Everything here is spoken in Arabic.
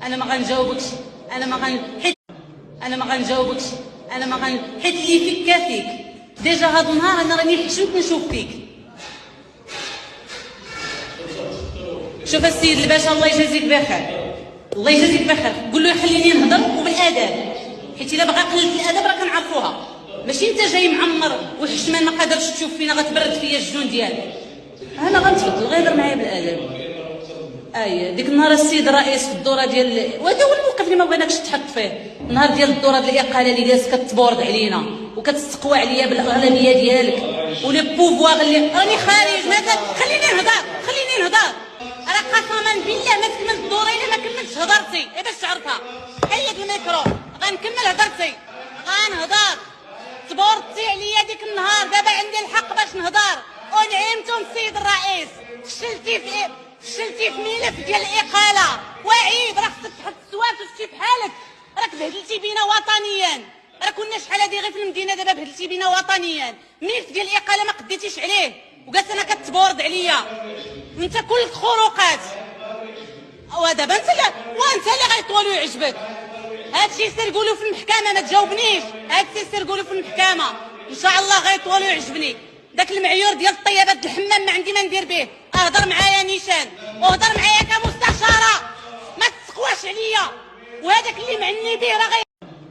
انا ما غنجاوبكش. انا ما غن حيت انا ما غنجاوبكش. انا ما غن حيت اللي فيك كافيك. ديجا هاد النهار انا راني حشوك نشوف فيك. شوف السيد الباشا الله يجازيك بخير، الله يجازيك بخير، قول له يخليني نهضر وبالاداب، حيت الا بغى قلة الاداب راه كنعرفوها. ماشي انت جاي معمر وحشمان ما قادرش تشوف فينا غتبرد فيا الجنون ديالك. انا غنتفضل غير معايا بالاداب. ديك النهار السيد الرئيس في الدوره ديال، وهذا هو الموقف اللي ما بغيناكش تحط فيه، النهار ديال الدوره ديال الاقاله اللي جالس كتبورد علينا وكتستقوى عليا بالاغلبيه ديالك ولي بوفوار اللي راني خارج. ماذا خليني نهضر، خليني نهضر. راه قسما بالله ما تكملت الدوره الا ما كملتش هضرتي باش تعرفها. حيد الميكرو غنكمل هضرتي، غنهضر. تبورتي عليا ديك النهار، دابا عندي الحق باش نهضر. ونعمتم السيد الرئيس، فشلتي في ملف ديال الاقاله. وعيد راه خصك تحط السواف وتمشي بحالك. راك بهدلتي بينا وطنيا، راه كنا شحال هادي غير في المدينه، دابا بهدلتي بينا وطنيا. ملف ديال الاقاله ما قديتيش عليه وقالت انا كتبورد عليا وانت كل خروقات. ودابا انت اللي غيطول ويعجبك. هادشي سير قولوا في المحكمه، ما تجاوبنيش. هادشي سير قولوا في المحكمه ان شاء الله غيطول ويعجبني. داك المعيور ديال الطيابات الحمام ما عندي ما ندير به. اهضر معايا نيشان وهضر معايا كمستشاره، ما تسقواش عليا. وهذاك اللي معني به راه